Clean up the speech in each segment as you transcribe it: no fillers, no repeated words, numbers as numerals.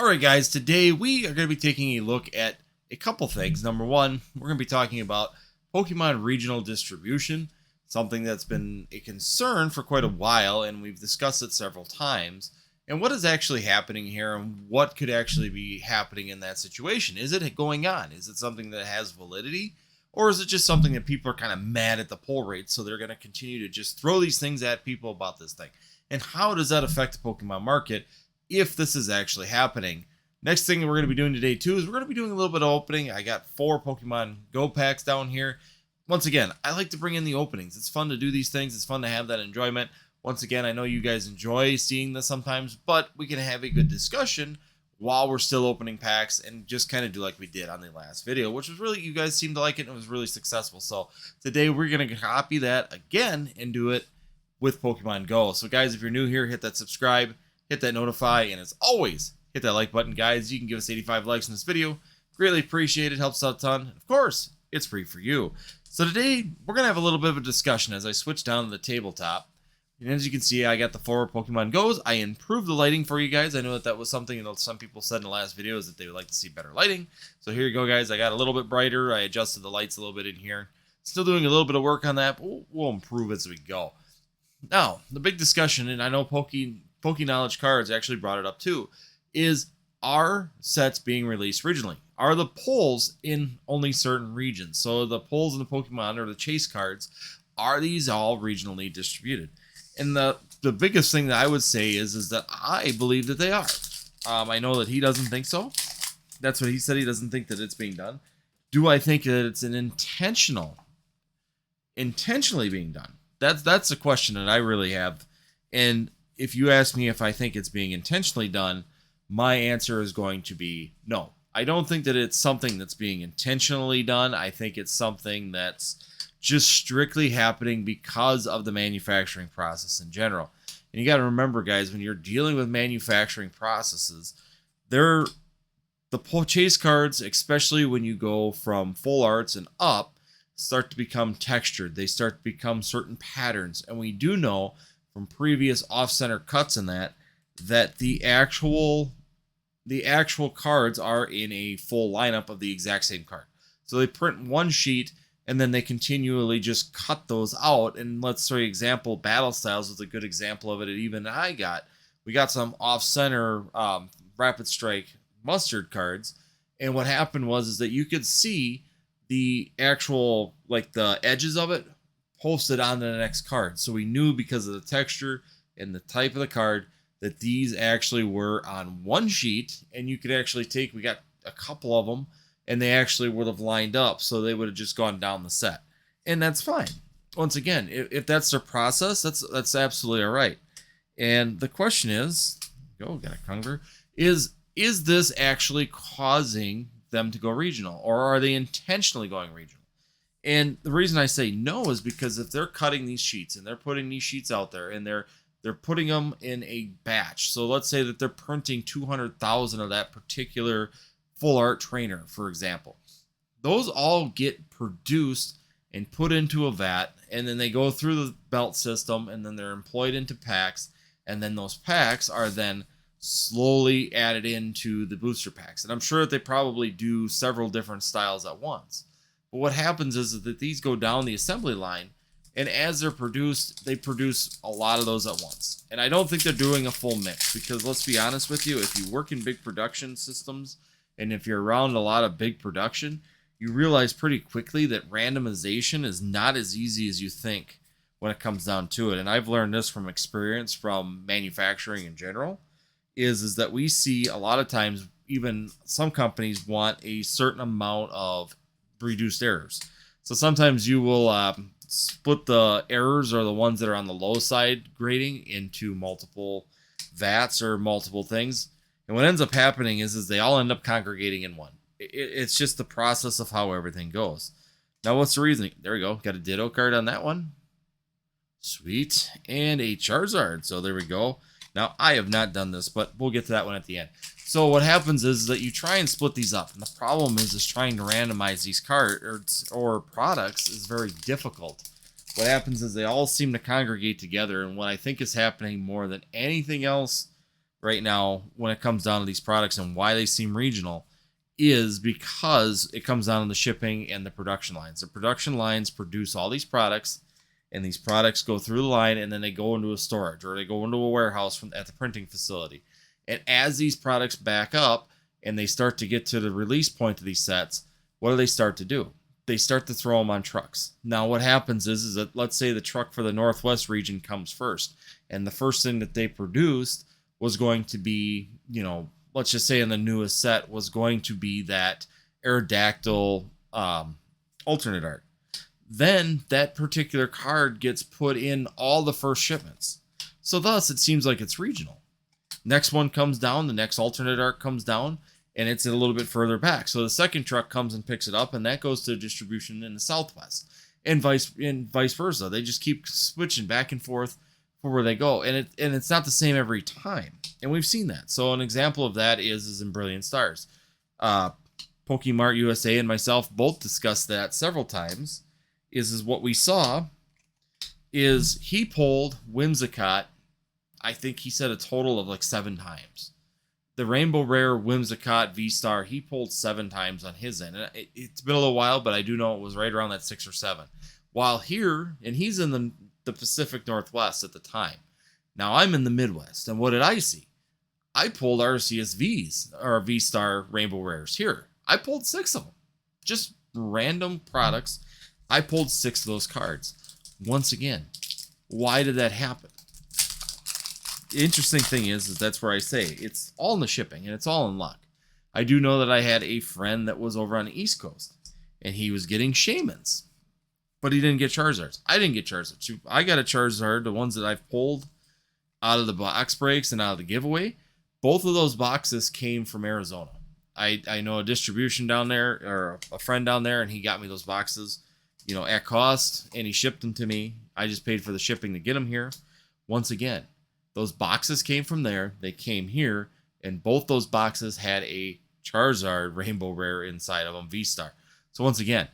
Alright guys, today we are going to be taking a look at a couple things. Number one, we're going to be talking about Pokemon regional distribution, something that's been a concern for quite a while, and we've discussed it several times. And what is actually happening here, and what could actually be happening in that situation? Is it going on? Is it something that has validity? Or is it just something that people are kind of mad at the pull rate, so they're going to continue to just throw these things at people about this thing? And how does that affect the Pokemon market if this is actually happening? Next thing we're going to be doing today too is we're going to be doing a little bit of opening. I got 4 Pokemon Go packs down here. Once again, I like to bring in the openings. It's fun to do these things. It's fun to have that enjoyment. Once again, I know you guys enjoy seeing this sometimes, but we can have a good discussion while we're still opening packs and just kind of do like we did on the last video, which was really, you guys seemed to like it and it was really successful. So today we're going to copy that again and do it with Pokemon Go. So guys, if you're new here, hit that subscribe, hit that notify, and as always, hit that like button. Guys, you can give us 85 likes in this video. Greatly appreciate it. Helps out a ton. And of course, it's free for you. So today, we're going to have a little bit of a discussion as I switch down to the tabletop. And as you can see, I got the 4 Pokemon Go's. I improved the lighting for you guys. I know that was something that some people said in the last video is that they would like to see better lighting. So here you go, guys. I got a little bit brighter. I adjusted the lights a little bit in here. Still doing a little bit of work on that, but we'll improve as we go. Now, the big discussion, and I know Poke Knowledge Cards actually brought it up too, is are sets being released regionally? Are the pulls in only certain regions? So the pulls in the Pokemon or the chase cards, are these all regionally distributed? And the biggest thing that I would say is that I believe that they are. I know that he doesn't think so. That's what he said. He doesn't think that it's being done. Do I think that it's an intentionally being done? That's a question that I really have. And if you ask me if I think it's being intentionally done, my answer is going to be no. I don't think that it's something that's being intentionally done. I think it's something that's just strictly happening because of the manufacturing process in general. And you got to remember, guys, when you're dealing with manufacturing processes, the chase cards, especially when you go from full arts and up, start to become textured. They start to become certain patterns. And we do know from previous off-center cuts in that the actual cards are in a full lineup of the exact same card. So they print one sheet and then they continually just cut those out. And let's say, example, Battle Styles was a good example of it. And even we got some off-center Rapid Strike Mustard cards. And what happened was that you could see the actual, like the edges of it posted on the next card. So we knew because of the texture and the type of the card that these actually were on one sheet, and you could actually we got a couple of them, and they actually would have lined up, so they would have just gone down the set. And that's fine. Once again, if that's their process, that's absolutely all right. And the question is, got a Kungler, is this actually causing them to go regional, or are they intentionally going regional? And the reason I say no is because if they're cutting these sheets and they're putting these sheets out there and they're putting them in a batch. So let's say that they're printing 200,000 of that particular full art trainer, for example. Those all get produced and put into a vat, and then they go through the belt system, and then they're employed into packs, and then those packs are then slowly added into the booster packs. And I'm sure that they probably do several different styles at once. But what happens is that these go down the assembly line, and as they're produced, they produce a lot of those at once. And I don't think they're doing a full mix, because let's be honest with you, if you work in big production systems, and if you're around a lot of big production, you realize pretty quickly that randomization is not as easy as you think when it comes down to it. And I've learned this from experience from manufacturing in general, is that we see a lot of times, even some companies want a certain amount of reduced errors. So sometimes you will split the errors or the ones that are on the low side grading into multiple vats or multiple things. And what ends up happening is they all end up congregating in one. It's just the process of how everything goes. Now, what's the reasoning? There we go. Got a Ditto card on that one. Sweet. And a Charizard. So there we go. Now, I have not done this, but we'll get to that one at the end. So what happens is that you try and split these up. And the problem is trying to randomize these cards or products is very difficult. What happens is they all seem to congregate together. And what I think is happening more than anything else right now when it comes down to these products and why they seem regional is because it comes down to the shipping and the production lines. The production lines produce all these products, and these products go through the line, and then they go into a storage or they go into a warehouse at the printing facility. And as these products back up and they start to get to the release point of these sets, what do they start to do? They start to throw them on trucks. Now, what happens is that, let's say the truck for the Northwest region comes first, and the first thing that they produced was going to be, let's just say in the newest set was going to be that Aerodactyl alternate art. Then that particular card gets put in all the first shipments. So thus, it seems like it's regional. Next one comes down, the next alternate art comes down, and it's a little bit further back. So the second truck comes and picks it up, and that goes to distribution in the Southwest, and vice versa. They just keep switching back and forth for where they go, and it's not the same every time, and we've seen that. So an example of that is in Brilliant Stars. Pokemart USA and myself both discussed that several times. Is what we saw is he pulled Whimsicott. I think he said a total of like 7 times. The Rainbow Rare Whimsicott V-Star, he pulled 7 times on his end. And it's been a little while, but I do know it was right around that 6 or 7. While here, and he's in the Pacific Northwest at the time. Now I'm in the Midwest, and what did I see? I pulled RCSVs, or V-Star Rainbow Rares here. I pulled 6 of them. Just random products. I pulled 6 of those cards. Once again, why did that happen? The interesting thing is that's where I say it's all in the shipping and it's all in luck. I do know that I had a friend that was over on the East Coast and he was getting Shamans, but he didn't get Charizards. I didn't get Charizards. I got a Charizard, the ones that I've pulled out of the box breaks and out of the giveaway. Both of those boxes came from Arizona. I know a distribution down there, or a friend down there, and he got me those boxes, at cost, and he shipped them to me. I just paid for the shipping to get them here. Once again, those boxes came from there. They came here, and both those boxes had a Charizard Rainbow Rare inside of them, V-Star. So once again,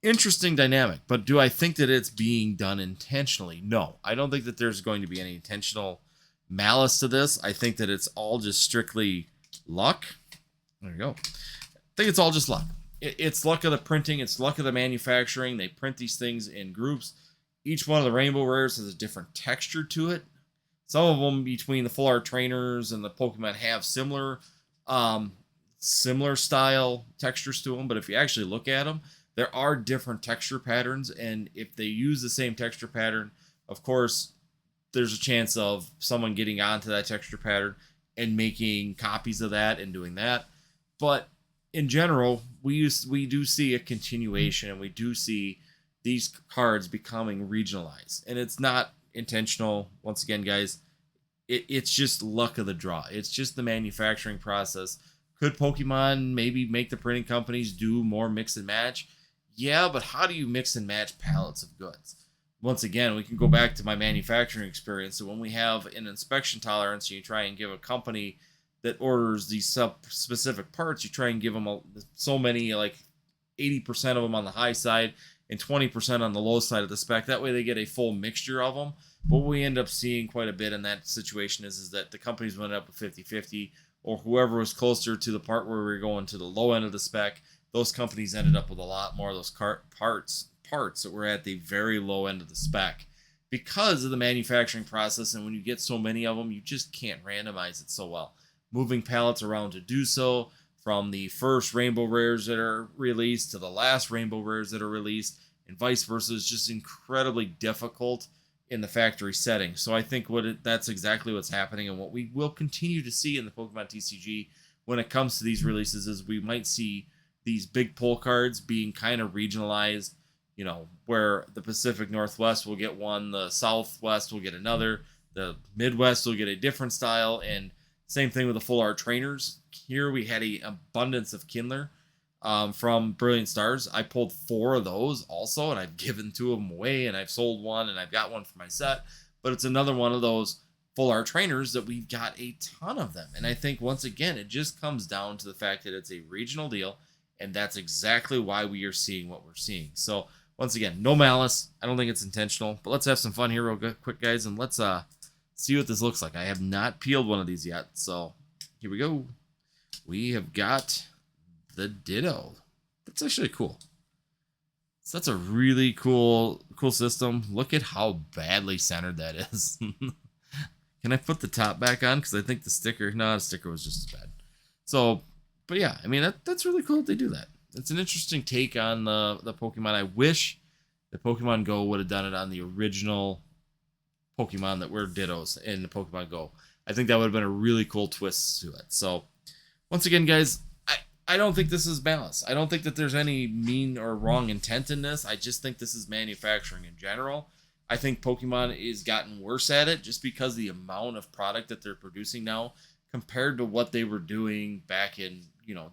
interesting dynamic. But do I think that it's being done intentionally? No. I don't think that there's going to be any intentional malice to this. I think that it's all just strictly luck. There you go. I think it's all just luck. It's luck of the printing. It's luck of the manufacturing. They print these things in groups. Each one of the Rainbow Rares has a different texture to it. Some of them between the Full Art Trainers and the Pokemon have similar style textures to them. But if you actually look at them, there are different texture patterns. And if they use the same texture pattern, of course, there's a chance of someone getting onto that texture pattern and making copies of that and doing that. But in general, we do see a continuation, and we do see these cards becoming regionalized. And it's not intentional. Once again, guys, it's just luck of the draw. It's just the manufacturing process. Could Pokemon maybe make the printing companies do more mix and match? Yeah, but how do you mix and match pallets of goods? Once again, we can go back to my manufacturing experience. So when we have an inspection tolerance, you try and give a company that orders these specific parts, you try and give them so many, like 80% of them on the high side and 20% on the low side of the spec. That way they get a full mixture of them. But what we end up seeing quite a bit in that situation is that the companies went up with 50-50, or whoever was closer to the part where we were going to the low end of the spec, those companies ended up with a lot more of those parts that were at the very low end of the spec because of the manufacturing process. And when you get so many of them, you just can't randomize it so well. Moving pallets around to do so, from the first Rainbow Rares that are released to the last Rainbow Rares that are released, and vice versa, is just incredibly difficult in the factory setting. So I think that's exactly what's happening, and what we will continue to see in the Pokemon TCG when it comes to these releases is we might see these big pull cards being kind of regionalized, where the Pacific Northwest will get one, the Southwest will get another, the Midwest will get a different style, and same thing with the Full Art Trainers. Here we had an abundance of Kindler from Brilliant Stars. I pulled 4 of those also, and I've given 2 of them away, and I've sold one, and I've got one for my set. But it's another one of those Full Art Trainers that we've got a ton of them. And I think, once again, it just comes down to the fact that it's a regional deal, and that's exactly why we are seeing what we're seeing. So, once again, no malice. I don't think it's intentional. But let's have some fun here real quick, guys, and let's see what this looks like. I have not peeled one of these yet, so here we go. We have got the Ditto. That's actually cool. So that's a really cool system. Look at how badly centered that is. Can I put the top back on? Because I think the sticker, no, the sticker was just as bad. So, but yeah, I mean, that's really cool that they do that. It's an interesting take on the Pokemon. I wish the Pokemon Go would have done it on the original Pokemon that were Dittos in the Pokemon Go. I think that would have been a really cool twist to it. So, once again, guys, I don't think this is balanced. I don't think that there's any mean or wrong intent in this. I just think this is manufacturing in general. I think Pokemon is gotten worse at it just because the amount of product that they're producing now compared to what they were doing back in,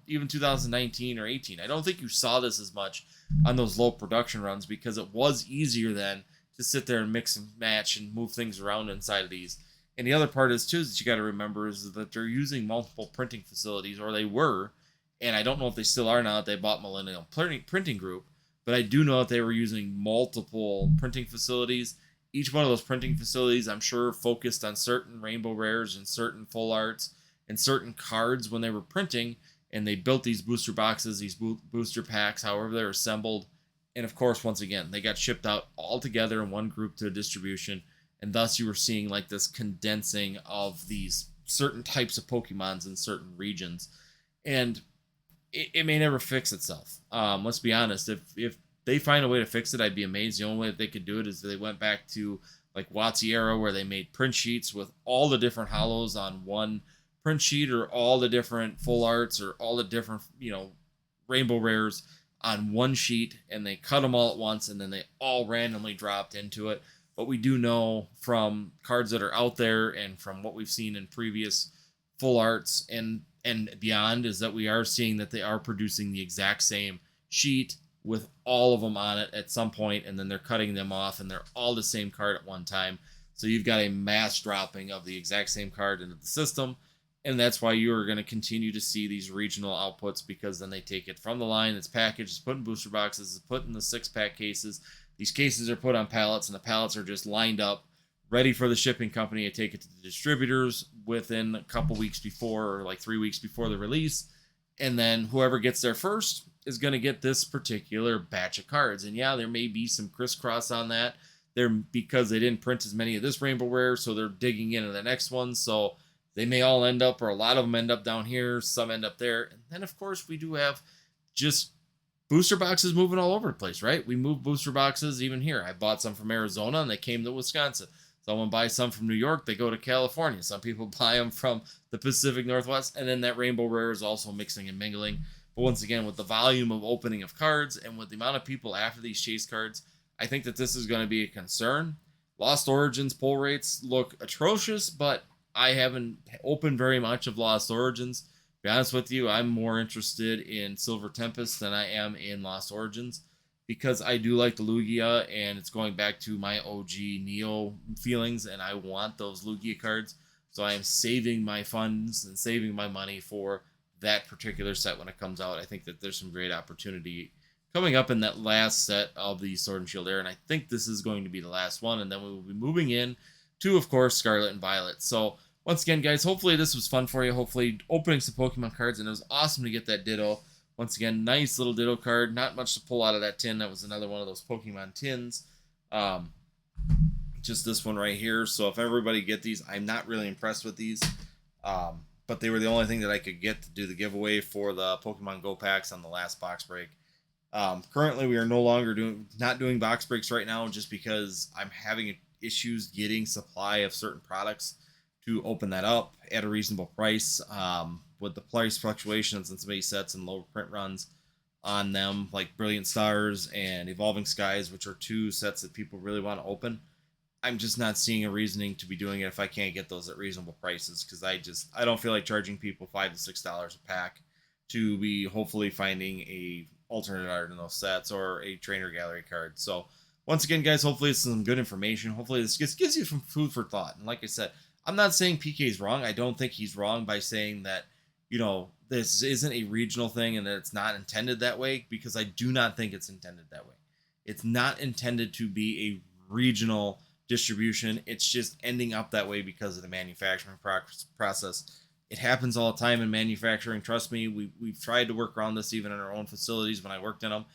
even 2019 or 18. I don't think you saw this as much on those low production runs because it was easier then to sit there and mix and match and move things around inside of these. And the other part is, too, that you got to remember is that they're using multiple printing facilities, or they were, and I don't know if they still are now that they bought Millennium Printing Group, but I do know that they were using multiple printing facilities. Each one of those printing facilities, I'm sure, focused on certain Rainbow Rares and certain Full Arts and certain cards when they were printing, and they built these booster boxes, these booster packs, however they're assembled. And of course, once again, they got shipped out all together in one group to distribution, and thus you were seeing like this condensing of these certain types of Pokemons in certain regions. And it may never fix itself. Let's be honest. If they find a way to fix it, I'd be amazed. The only way that they could do it is they went back to like WotC era, where they made print sheets with all the different hollows on one print sheet, or all the different Full Arts, or all the different Rainbow Rares on one sheet, and they cut them all at once, and then they all randomly dropped into it. But we do know from cards that are out there and from what we've seen in previous Full Arts and beyond is that we are seeing that they are producing the exact same sheet with all of them on it at some point, and then they're cutting them off, and they're all the same card at one time. So you've got a mass dropping of the exact same card into the system, and that's why you're going to continue to see these regional outputs, because then they take it from the line, it's packaged, it's put in booster boxes, it's put in the 6-pack cases. These cases are put on pallets, and the pallets are just lined up, ready for the shipping company to take it to the distributors within a couple weeks before, or like 3 weeks before the release. And then whoever gets there first is going to get this particular batch of cards. And yeah, there may be some crisscross on that there because they didn't print as many of this Rainbow Rare, so they're digging into the next one. So they may all end up, or a lot of them end up down here, some end up there. And then, of course, we do have just booster boxes moving all over the place, right? We move booster boxes even here. I bought some from Arizona, and they came to Wisconsin. Someone buys some from New York, they go to California. Some people buy them from the Pacific Northwest, and then that Rainbow Rare is also mixing and mingling. But once again, with the volume of opening of cards and with the amount of people after these chase cards, I think that this is going to be a concern. Lost Origins pull rates look atrocious, but I haven't opened very much of Lost Origins. To be honest with you, I'm more interested in Silver Tempest than I am in Lost Origins, because I do like the Lugia, and it's going back to my OG Neo feelings, and I want those Lugia cards. So I am saving my funds and saving my money for that particular set when it comes out. I think that there's some great opportunity coming up in that last set of the Sword and Shield era, and I think this is going to be the last one, and then we will be moving in to, of course, Scarlet and Violet. So once again, guys, hopefully this was fun for you. Hopefully opening some Pokemon cards, and it was awesome to get that Ditto. Once again, nice little Ditto card. Not much to pull out of that tin. That was another one of those Pokemon tins. Just this one right here. So if everybody get these, I'm not really impressed with these. But they were the only thing that I could get to do the giveaway for the Pokemon Go packs on the last box break. Currently, we are no longer not doing box breaks right now, just because I'm having issues getting supply of certain products to open that up at a reasonable price. With the price fluctuations in some of these sets and lower print runs on them, like Brilliant Stars and Evolving Skies, which are two sets that people really want to open, I'm just not seeing a reasoning to be doing it if I can't get those at reasonable prices, because I don't feel like charging people $5 to $6 a pack to be hopefully finding a alternate art in those sets or a trainer gallery card. So once again, guys, hopefully it's some good information. Hopefully this gives you some food for thought. And like I said, I'm not saying PK is wrong. I don't think he's wrong by saying that, this isn't a regional thing and that it's not intended that way, because I do not think it's intended that way. It's not intended to be a regional distribution. It's just ending up that way because of the manufacturing process. It happens all the time in manufacturing. Trust me, we've tried to work around this even in our own facilities when I worked in them,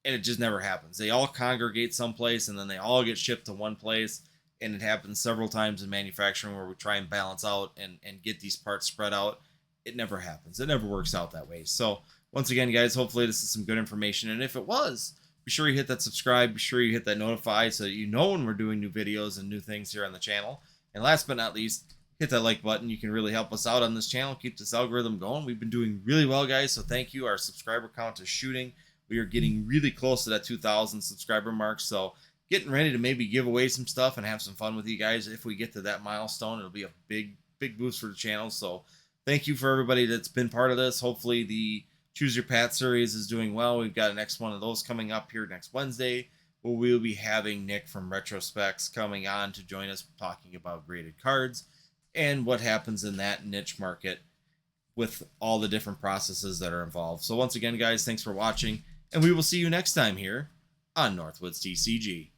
and it just never happens. They all congregate someplace, and then they all get shipped to one place, and it happens several times in manufacturing where we try and balance out and get these parts spread out. It never happens. It never works out that way. So once again, guys, hopefully this is some good information, and if it was, be sure you hit that subscribe. Be sure you hit that notify so that you know when we're doing new videos and new things here on the channel. And last but not least, hit that like button. You can really help us out on this channel, keep this algorithm going. We've been doing really well, guys, so thank you. Our subscriber count is shooting. We are getting really close to that 2,000 subscriber mark, so getting ready to maybe give away some stuff and have some fun with you guys. If we get to that milestone, it'll be a big boost for the channel. So thank you for everybody that's been part of this. Hopefully the Choose Your Path series is doing well. We've got a next one of those coming up here next Wednesday, where we'll be having Nick from Retrospecs coming on to join us talking about graded cards and what happens in that niche market with all the different processes that are involved. So once again, guys, thanks for watching, and we will see you next time here on Northwoods TCG.